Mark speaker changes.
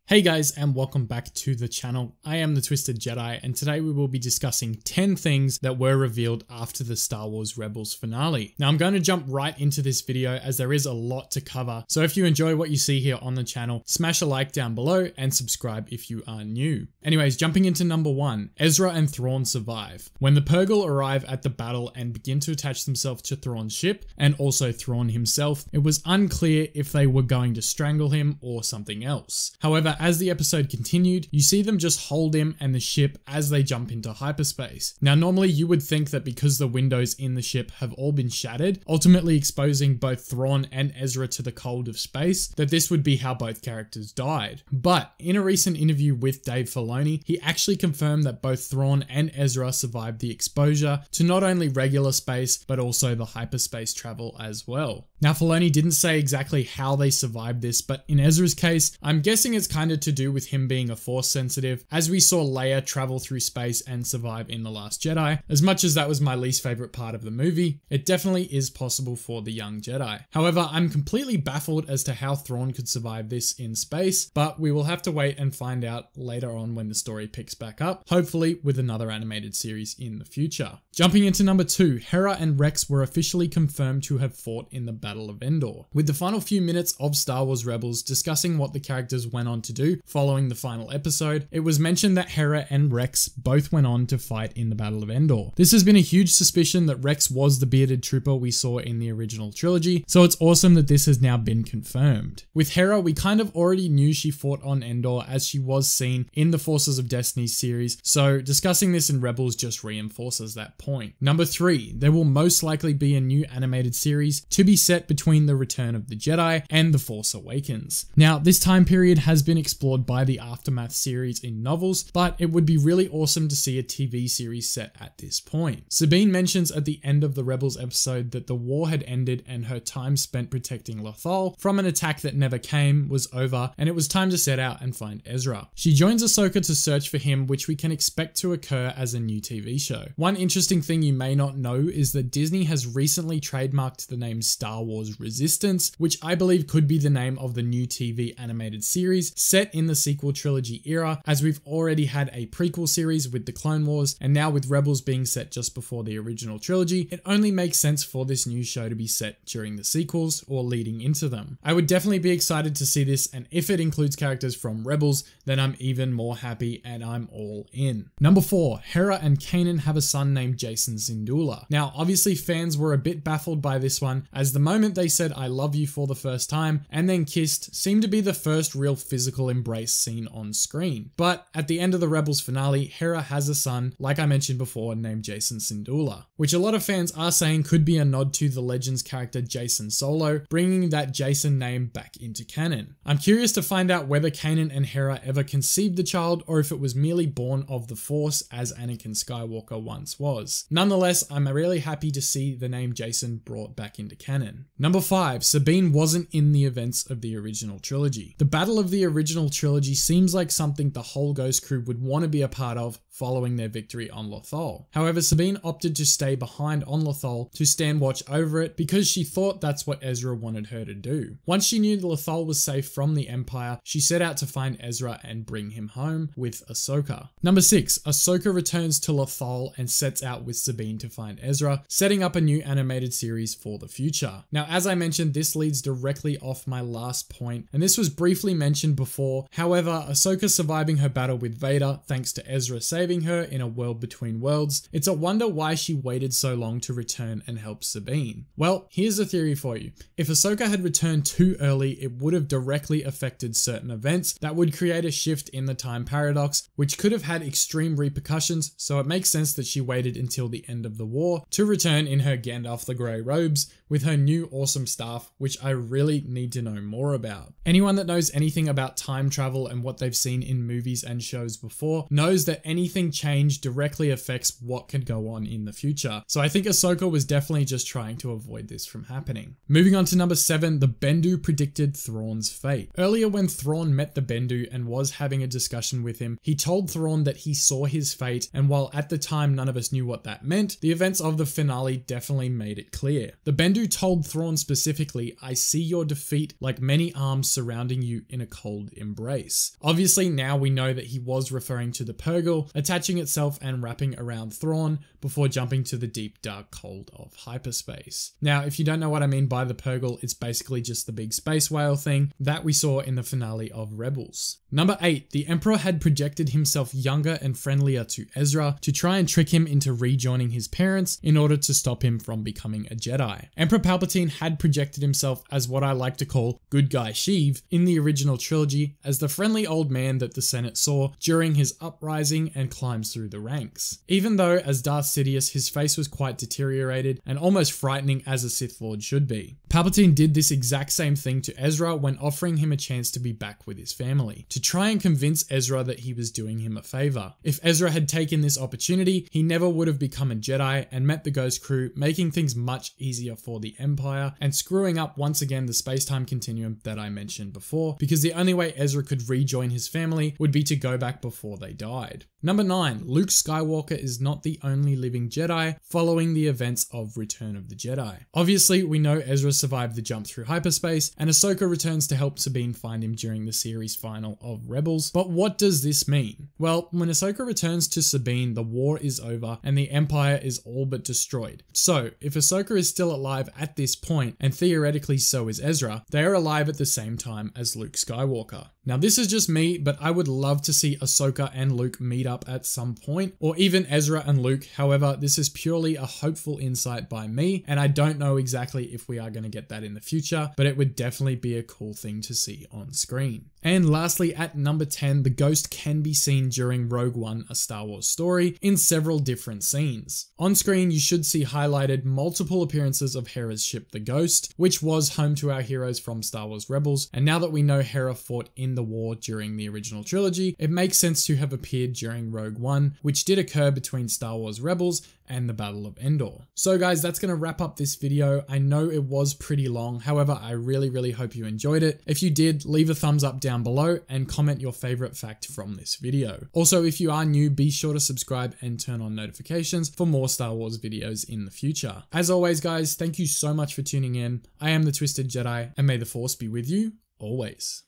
Speaker 1: Hey guys, and welcome back to the channel. I am the Twisted Jedi, and today we will be discussing 10 things that were revealed after the Star Wars Rebels finale. Now I'm going to jump right into this video as there is a lot to cover, so if you enjoy what you see here on the channel, smash a like down below and subscribe if you are new. Anyways, jumping into number 1, Ezra and Thrawn survive. When the Purrgil arrive at the battle and begin to attach themselves to Thrawn's ship, and also Thrawn himself, it was unclear if they were going to strangle him or something else. However, as the episode continued, you see them just hold him and the ship as they jump into hyperspace. Now normally you would think that because the windows in the ship have all been shattered, ultimately exposing both Thrawn and Ezra to the cold of space, that this would be how both characters died. But in a recent interview with Dave Filoni, he actually confirmed that both Thrawn and Ezra survived the exposure to not only regular space, but also the hyperspace travel as well. Now Filoni didn't say exactly how they survived this, but in Ezra's case, I'm guessing it's kind of to do with him being a force sensitive, as we saw Leia travel through space and survive in The Last Jedi. As much as that was my least favorite part of the movie, it definitely is possible for the young Jedi. However, I'm completely baffled as to how Thrawn could survive this in space, but we will have to wait and find out later on when the story picks back up, hopefully with another animated series in the future. Jumping into number 2, Hera and Rex were officially confirmed to have fought in the Battle of Endor. With the final few minutes of Star Wars Rebels discussing what the characters went on to do following the final episode, it was mentioned that Hera and Rex both went on to fight in the Battle of Endor. This has been a huge suspicion that Rex was the bearded trooper we saw in the original trilogy, so it's awesome that this has now been confirmed. With Hera, we kind of already knew she fought on Endor as she was seen in the Forces of Destiny series, so discussing this in Rebels just reinforces that point. Number 3, there will most likely be a new animated series to be set between the Return of the Jedi and The Force Awakens. Now, this time period has been explored by the Aftermath series in novels, but it would be really awesome to see a TV series set at this point. Sabine mentions at the end of the Rebels episode that the war had ended and her time spent protecting Lothal from an attack that never came was over, and it was time to set out and find Ezra. She joins Ahsoka to search for him, which we can expect to occur as a new TV show. One interesting thing you may not know is that Disney has recently trademarked the name Star Wars Resistance, which I believe could be the name of the new TV animated series set in the sequel trilogy era, as we've already had a prequel series with the Clone Wars, and now with Rebels being set just before the original trilogy, it only makes sense for this new show to be set during the sequels or leading into them. I would definitely be excited to see this, and if it includes characters from Rebels, then I'm even more happy and I'm all in. Number 4, Hera and Kanan have a son named Jacen Syndulla. Now, obviously fans were a bit baffled by this one, as the moment they said "I love you" for the first time and then kissed seemed to be the first real physical embrace seen on screen. But at the end of the Rebels finale, Hera has a son, like I mentioned before, named Jacen Syndulla, which a lot of fans are saying could be a nod to the Legends character Jacen Solo, bringing that Jacen name back into canon. I'm curious to find out whether Kanan and Hera ever conceived the child or if it was merely born of the Force as Anakin Skywalker once was. Nonetheless, I'm really happy to see the name Jacen brought back into canon. Number 5, Sabine wasn't in the events of the original trilogy. The battle of the original trilogy seems like something the whole Ghost crew would want to be a part of following their victory on Lothal. However, Sabine opted to stay behind on Lothal to stand watch over it because she thought that's what Ezra wanted her to do. Once she knew Lothal was safe from the Empire, she set out to find Ezra and bring him home with Ahsoka. Number 6, Ahsoka returns to Lothal and sets out with Sabine to find Ezra, setting up a new animated series for the future. Now, as I mentioned, this leads directly off my last point, and this was briefly mentioned before. However, Ahsoka surviving her battle with Vader thanks to Ezra saving her in a world between worlds, it's a wonder why she waited so long to return and help Sabine. Well, here's a theory for you. If Ahsoka had returned too early, it would have directly affected certain events that would create a shift in the time paradox, which could have had extreme repercussions, so it makes sense that she waited until the end of the war to return in her Gandalf the Grey robes with her new awesome staff, which I really need to know more about. Anyone that knows anything about time travel and what they've seen in movies and shows before knows that anything change directly affects what could go on in the future. So I think Ahsoka was definitely just trying to avoid this from happening. Moving on to number 7, the Bendu predicted Thrawn's fate. Earlier when Thrawn met the Bendu and was having a discussion with him, he told Thrawn that he saw his fate, and while at the time none of us knew what that meant, the events of the finale definitely made it clear. The Bendu Bendu told Thrawn specifically, "I see your defeat like many arms surrounding you in a cold embrace." Obviously now we know that he was referring to the Purrgil attaching itself and wrapping around Thrawn before jumping to the deep dark cold of hyperspace. Now if you don't know what I mean by the Purrgil, it's basically just the big space whale thing that we saw in the finale of Rebels. Number 8. The Emperor had projected himself younger and friendlier to Ezra to try and trick him into rejoining his parents in order to stop him from becoming a Jedi. Emperor Palpatine had projected himself as what I like to call good guy Sheev in the original trilogy as the friendly old man that the Senate saw during his uprising and climbs through the ranks. Even though as Darth Sidious his face was quite deteriorated and almost frightening as a Sith Lord should be. Palpatine did this exact same thing to Ezra when offering him a chance to be back with his family, to try and convince Ezra that he was doing him a favor. If Ezra had taken this opportunity, he never would have become a Jedi and met the Ghost Crew, making things much easier for the Empire and screwing up once again the space-time continuum that I mentioned before, because the only way Ezra could rejoin his family would be to go back before they died. Number 9. Luke Skywalker is not the only living Jedi following the events of Return of the Jedi. Obviously, we know Ezra survived the jump through hyperspace, and Ahsoka returns to help Sabine find him during the series final of Rebels. But what does this mean? Well, when Ahsoka returns to Sabine, the war is over and the Empire is all but destroyed. So, if Ahsoka is still alive at this point, and theoretically so is Ezra, they are alive at the same time as Luke Skywalker. Now this is just me, but I would love to see Ahsoka and Luke meet up at some point, or even Ezra and Luke. However, this is purely a hopeful insight by me, and I don't know exactly if we are going to get that in the future, but it would definitely be a cool thing to see on screen. And lastly, at number 10, the Ghost can be seen during Rogue One, A Star Wars Story, in several different scenes. On screen, you should see highlighted multiple appearances of Hera's ship, the Ghost, which was home to our heroes from Star Wars Rebels, and now that we know Hera fought in the war during the original trilogy, it makes sense to have appeared during Rogue One, which did occur between Star Wars Rebels and the Battle of Endor. So guys, that's going to wrap up this video. I know it was pretty long, however, I really hope you enjoyed it. If you did, leave a thumbs up down below and comment your favorite fact from this video. Also, if you are new, be sure to subscribe and turn on notifications for more Star Wars videos in the future. As always guys, thank you so much for tuning in. I am the Twisted Jedi, and may the Force be with you always.